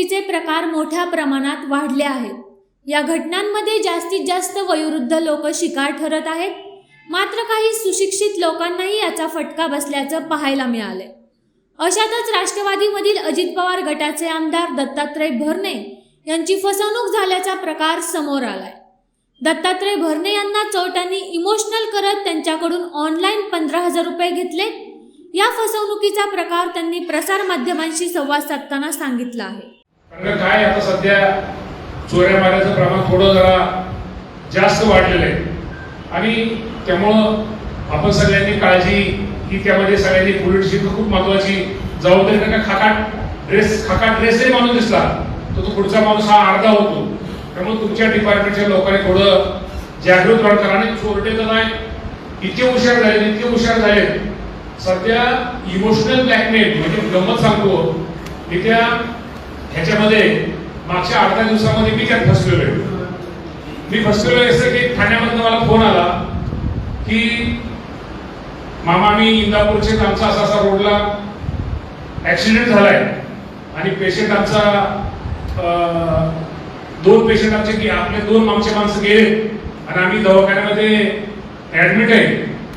फसवणुकीचे प्रकार मोठ्या प्रमाणात वाढले आहेत। या घटनांमध्ये जास्तीत जास्त वयोवृद्ध लोक शिकार ठरत आहेत। मात्र काही सुशिक्षित लोकांनाही याचा फटका बसल्याचं पाहायला मिळाले। अशातच राष्ट्रवादीमधील अजित पवार गटाचे आमदार दत्तात्रय भरणे यांची फसवणूक झाल्याचा प्रकार समोर आलाय। दत्तात्रय भरणे यांना चोरट्यांनी इमोशनल करत त्यांच्याकडून ऑनलाईन 15,000 रुपये घेतले। या फसवणुकीचा प्रकार त्यांनी प्रसार माध्यमांशी संवाद साधताना सांगितला आहे। काय आता सध्या चोऱ्या माऱ्याचं प्रमाण थोडं जरा जास्त वाढलेलं आहे आणि त्यामुळं आपण सगळ्यांनी काळजी की त्यामध्ये सगळ्यांनी पोलिसची खूप महत्त्वाची जबाबदारी कारण खाका ड्रेसही माणूस दिसला तर तो पुढचा माणूस हा अर्धा होतो। त्यामुळे तुमच्या डिपार्टमेंटच्या लोकांनी थोडं जागृत राहून करा आणि चोरटे तर नाही इतके हुशार झाले सध्या इमोशनल ब्लॅकमेल म्हणजे गंमत सांगतो येत्या ह्याच्यामध्ये मागच्या 8 दिवसामध्ये मी त्यात फसलेलो आहे। मी फसलेलो असं की ठाण्यामधून मला फोन आला की मामा मी इंदापूरचे आमचा असा रोडला ऍक्सिडेंट झालाय आणि पेशंट आमचा 2 पेशंट आमचे की आपले 2 आमचे माणसं गेले आणि आम्ही दवाखान्यामध्ये ऍडमिट आहे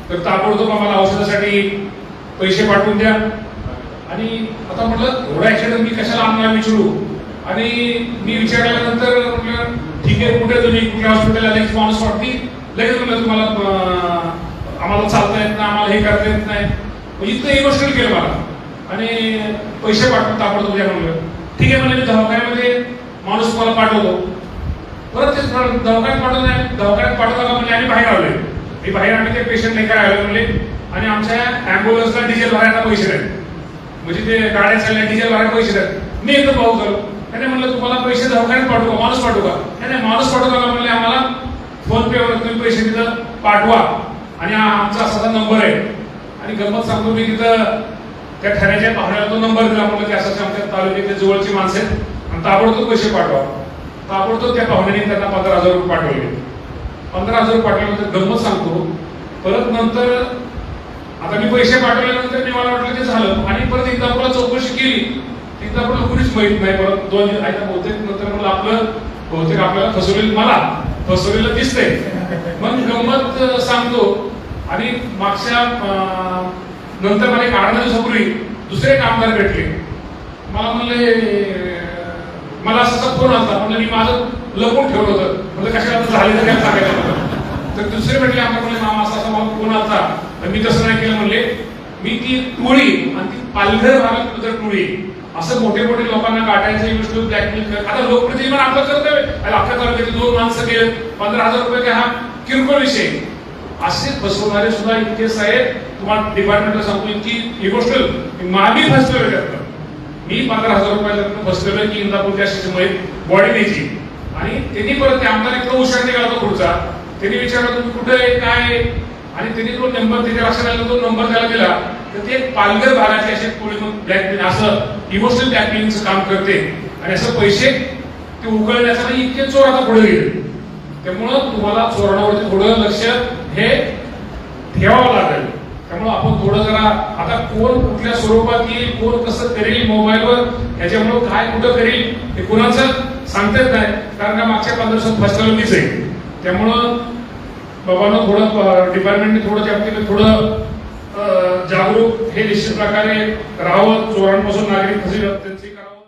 तर ताबडतोब आम्हाला औषधासाठी पैसे पाठवून द्या। आणि आता म्हटलं एवढा ऍक्सिडेंट मी कशाला आम्हाला विचारू आणि मी विचारल्यानंतर म्हटलं ठीक आहे कुठे तुम्ही कुठल्या हॉस्पिटलला लगेच माणूस वाटती लगेच म्हटलं तुम्हाला आम्हाला चालता येत नाही आम्हाला हे करता येत नाही इतकं इमोशनल केलं मला आणि पैसे पाठवून ताबडतोब द्या म्हणलं ठीक आहे म्हणजे मी दवाखान्यामध्ये माणूस तुम्हाला पाठवतो। परत ते दवाखान्यात पाठवताना म्हणजे आम्ही बाहेर आलोय मी बाहेर आम्ही ते पेशंट नाही करायला म्हणले आणि आमच्या ॲम्ब्युलन्सला डिझेल भरायला पैसे नाहीत म्हणजे ते गाड्या चालल्या डिझेल भरायला पैसे नाहीत। मी एकदम भाऊ झालो त्याने म्हणलं तुम्हाला पैसे दवाखान्यात पाठवू का माणूस पाठवू का त्याने माणूस पाठवू का म्हणले आम्हाला फोन पे वर तुम्ही पैसे तिथं पाठवा आणि हा आमचा असा नंबर आहे। आणि गंमत सांगतो मी तिथं त्या ठाण्याच्या पाहुण्याला तो नंबर दिला म्हणलं की असं आमच्या तालुक्यातले जवळची माणसं आहेत आणि ताबडतोब पैसे पाठवा। ताबडतोब त्या पाहुण्याने त्यांना 15,000 रुपये पाठवले। 15,000 पाठवल्यानंतर गंमत सांगतो परत नंतर आता मी पैसे पाठवल्यानंतर मी मला वाटलं ते झालं आणि परत इंदापूरला चौकशी केली इंदापूरला कुणीच माहित नाही। परत 2 दिवस आता बहुतेक नंतर म्हणलं आपल्याला फसवलेलं दिसतंय मग गंमत सांगतो आणि मागच्या नंतर मला 8 दिवसापूर्वी दुसरे कामगार भेटले मला म्हणले मला असा फोन आला म्हणलं मी माझं लपून ठेवलं होतं म्हणजे कशाला झाले तर काय सांगायचं तर दुसरे भेटले आम्हाला म्हणले मामा असा मला फोन आला मी तसं नाही केलं म्हणले मी ती टोळी आणि ती पालघर भागात टोळी असं मोठे लोकांना गाठायचं इन्व्हेस्टमेंट ब्लॅकमेल कर आता लोकप्रतिनिधी आपलं कर्तव्य अख्ख्या तालुक्यात 2 माणसं गेले 15,000 रुपये काय हा किरकोळ विषय असे फसवणारे सुद्धा इतके साहेब तुम्हाला डिपार्टमेंटला सांगतो इतकी इमोशनल मी फसलेलो त्यातलं मी 15,000 रुपयाला फसलेलो की इंदापूरच्या शिक्षेमुळे बॉडी न्यायची आणि त्यांनी परत ते आमदार इतकं हुशार निघाला होता पुढचा त्यांनी विचारलं तुम्ही कुठे आहे काय आणि त्यांनी तो नंबर त्याच्या लक्षात आला तो नंबर त्याला दिला तर ते पालघर भागाचे असे पोलीस ब्लॅकमेल असं इमोशनल ब्लॅकमेलिंगचं काम करते आणि असं पैसे ते उकळण्यासाठी इतके चोर आता पुढे गेले। त्यामुळं तुम्हाला चोरणावरती थोडं लक्ष हे ठेवावं लागेल। त्यामुळं आपण थोडं जरा आता कोण कुठल्या स्वरूपात येईल कोण कसं करेल मोबाईलवर ह्याच्यामुळं काय कुठं करेल हे कोणाचं सांगता येत नाही कारण का मागच्या 15 दिवसात फसलेलं मीच आहे। त्यामुळं बाबांना थोडं डिपार्टमेंटने थोडं त्या बाबतीत थोडं जागरूक हे निश्चित प्रकारे राहावं चोरांपासून नागरिक फसवी त्यांची करावं।